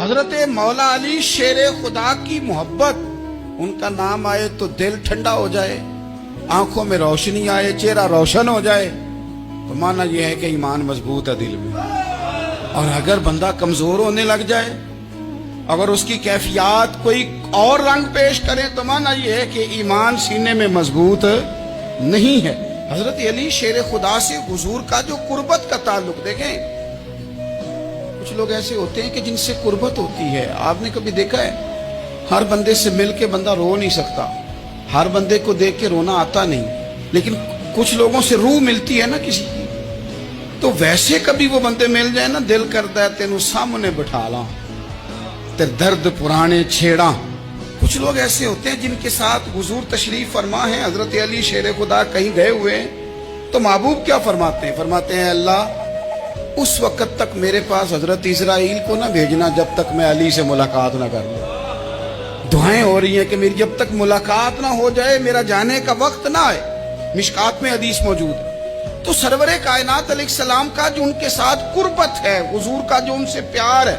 حضرت مولا علی شیر خدا کی محبت، ان کا نام آئے تو دل ٹھنڈا ہو جائے، آنکھوں میں روشنی آئے، چہرہ روشن ہو جائے، تو مانا یہ ہے کہ ایمان مضبوط ہے دل میں۔ اور اگر بندہ کمزور ہونے لگ جائے، اگر اس کی کیفیات کوئی اور رنگ پیش کرے، تو مانا یہ ہے کہ ایمان سینے میں مضبوط نہیں ہے۔ حضرت علی شیر خدا سے حضور کا جو قربت کا تعلق دیکھیں، کچھ لوگ ایسے ہوتے ہیں کہ جن سے قربت ہوتی ہے، آپ نے کبھی دیکھا ہے ہر بندے سے مل کے بندہ رو نہیں سکتا، ہر بندے کو دیکھ کے رونا آتا نہیں، لیکن کچھ لوگوں سے روح ملتی ہے نا کسی کی، تو ویسے کبھی وہ بندے مل جائے نا، دل کرتا ہے تینوں سامنے بٹھا لاں تے درد پرانے چھیڑاں۔ کچھ لوگ ایسے ہوتے ہیں جن کے ساتھ حضور تشریف فرما ہے، حضرت علی شیر خدا کہیں گئے ہوئے ہیں، تو محبوب کیا فرماتے ہیں؟ فرماتے ہیں اللہ اس وقت تک میرے پاس حضرت اسرائیل کو نہ بھیجنا جب تک میں علی سے ملاقات نہ کر لوں۔ دعائیں ہو رہی ہیں کہ میری جب تک ملاقات نہ ہو جائے، میرا جانے کا وقت نہ آئے۔ مشکات میں حدیث موجود ہے۔ تو سرور کائنات علیہ السلام کا جو ان کے ساتھ قربت ہے، حضور کا جو ان سے پیار ہے،